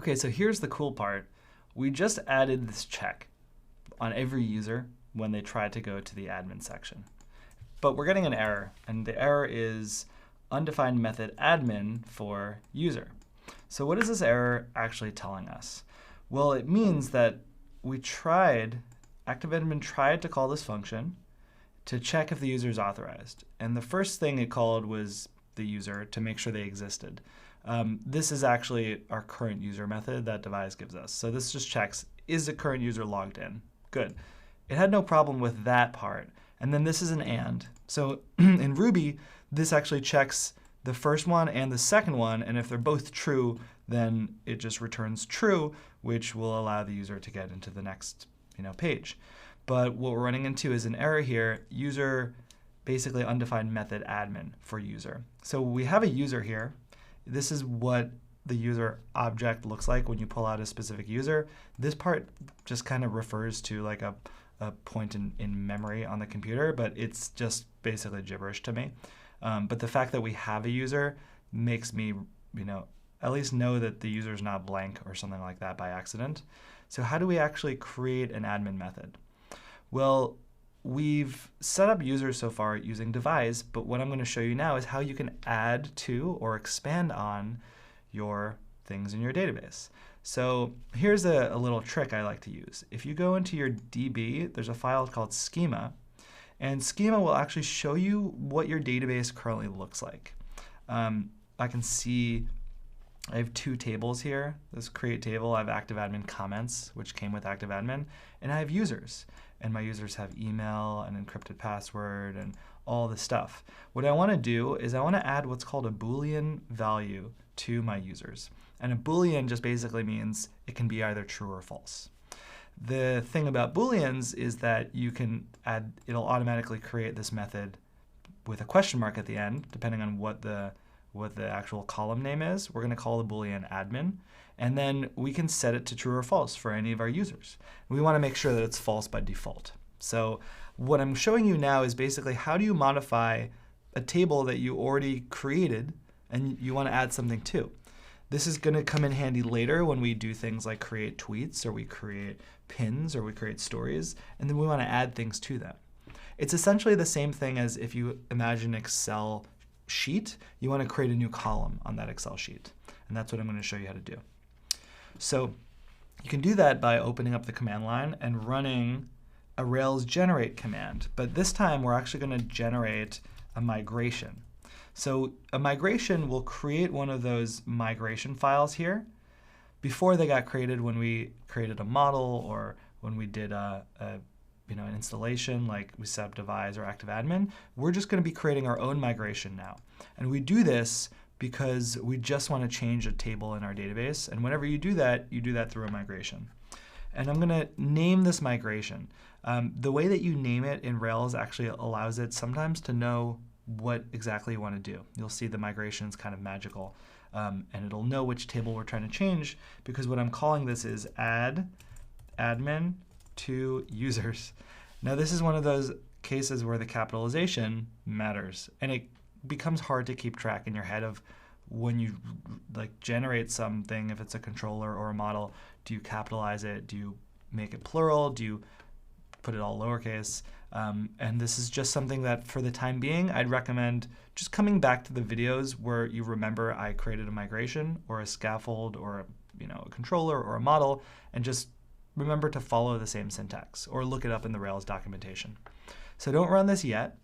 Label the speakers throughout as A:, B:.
A: Okay, so here's the cool part. We just added this check on every user when they try to go to the admin section. But we're getting an error, and the error is undefined method admin for user. So what is this error actually telling us? Well, it means that ActiveAdmin tried to call this function to check if the user is authorized. And the first thing it called was the user to make sure they existed. This is actually our current user method that Devise gives us. So this just checks, is the current user logged in? Good. It had no problem with that part. And then this is an and. So in Ruby, this actually checks the first one and the second one. And if they're both true, then it just returns true, which will allow the user to get into the next page. But what we're running into is an error here, user basically undefined method admin for user. So we have a user here. This is what the user object looks like when you pull out a specific user. This part just kind of refers to like a point in memory on the computer, but it's just basically gibberish to me. But the fact that we have a user makes me at least know that the user is not blank or something like that by accident. So how do we actually create an admin method? Well, we've set up users so far using Devise, but what I'm going to show you now is how you can add to or expand on your things in your database. So here's a little trick I like to use. If you go into your DB, there's a file called schema, and schema will actually show you what your database currently looks like. I can see I have two tables here. This create table, I have ActiveAdmin comments, which came with ActiveAdmin, and I have users. And my users have email and encrypted password and all this stuff. What I want to do is I want to add what's called a Boolean value to my users. And a Boolean just basically means it can be either true or false. The thing about Booleans is that you can add, it'll automatically create this method with a question mark at the end, depending on what the actual column name is. We're going to call the Boolean admin. And then we can set it to true or false for any of our users. We want to make sure that it's false by default. So what I'm showing you now is basically how do you modify a table that you already created and you want to add something to. This is going to come in handy later when we do things like create tweets or we create pins or we create stories, and then we want to add things to them. It's essentially the same thing as if you imagine an Excel sheet, you want to create a new column on that Excel sheet. And that's what I'm going to show you how to do. So you can do that by opening up the command line and running a Rails generate command. But this time we're actually going to generate a migration. So a migration will create one of those migration files here. Before they got created when we created a model or when we did an installation like we set up Devise or ActiveAdmin, we're just going to be creating our own migration now. And we do this because we just want to change a table in our database. And whenever you do that through a migration. And I'm going to name this migration. The way that you name it in Rails actually allows it sometimes to know what exactly you want to do. You'll see the migration is kind of magical. And it'll know which table we're trying to change because what I'm calling this is add admin to users. Now this is one of those cases where the capitalization matters, and it becomes hard to keep track in your head of when you generate something, if it's a controller or a model, do you capitalize it? Do you make it plural? Do you put it all lowercase? And this is just something that for the time being, I'd recommend just coming back to the videos where you remember I created a migration or a scaffold or a controller or a model, and just remember to follow the same syntax or look it up in the Rails documentation. So don't run this yet.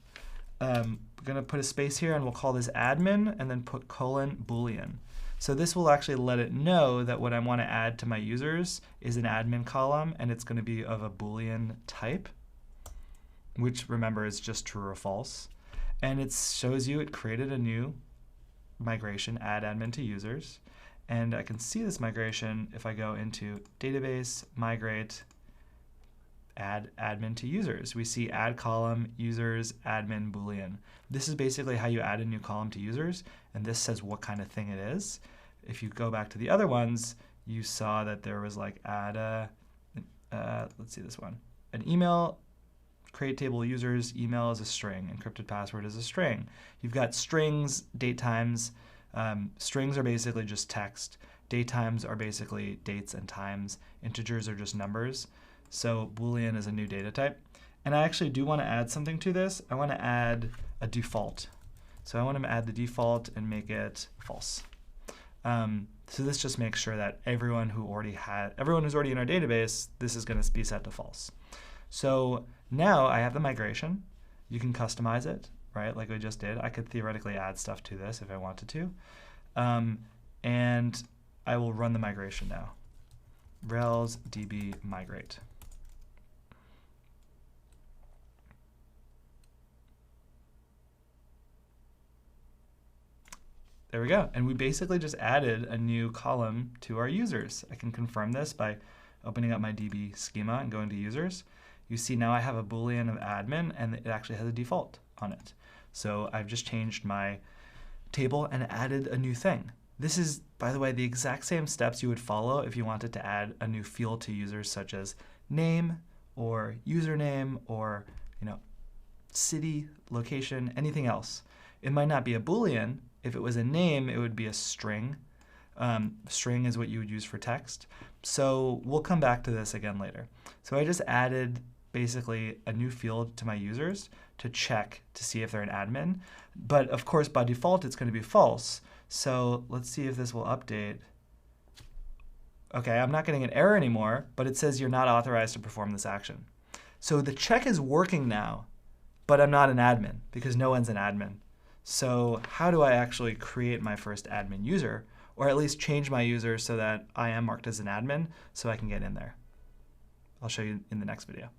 A: We're going to put a space here and we'll call this admin and then put :Boolean. So this will actually let it know that what I want to add to my users is an admin column, and it's going to be of a Boolean type, which remember is just true or false. And it shows you it created a new migration, add admin to users. And I can see this migration if I go into database, migrate, add admin to users. We see add column, users, admin, Boolean. This is basically how you add a new column to users, and this says what kind of thing it is. If you go back to the other ones, you saw that there was like add a, let's see this one, an email, create table users, email is a string, encrypted password is a string. You've got strings, date times. Strings are basically just text. Date times are basically dates and times. Integers are just numbers. So Boolean is a new data type. And I actually do want to add something to this. I want to add a default. So I want to add the default and make it false. So this just makes sure that everyone who's already in our database, this is going to be set to false. So now I have the migration. You can customize it, right, like we just did. I could theoretically add stuff to this if I wanted to. And I will run the migration now. Rails db migrate. There we go. And we basically just added a new column to our users. I can confirm this by opening up my DB schema and going to users. You see now I have a Boolean of admin, and it actually has a default on it. So I've just changed my table and added a new thing. This is, by the way, the exact same steps you would follow if you wanted to add a new field to users, such as name or username or city, location, anything else. It might not be a Boolean. If it was a name, it would be a string. String is what you would use for text. So we'll come back to this again later. So I just added basically a new field to my users to check to see if they're an admin. But of course, by default, it's going to be false. So let's see if this will update. OK, I'm not getting an error anymore, but it says you're not authorized to perform this action. So the check is working now, but I'm not an admin because no one's an admin. So how do I actually create my first admin user, or at least change my user so that I am marked as an admin so I can get in there? I'll show you in the next video.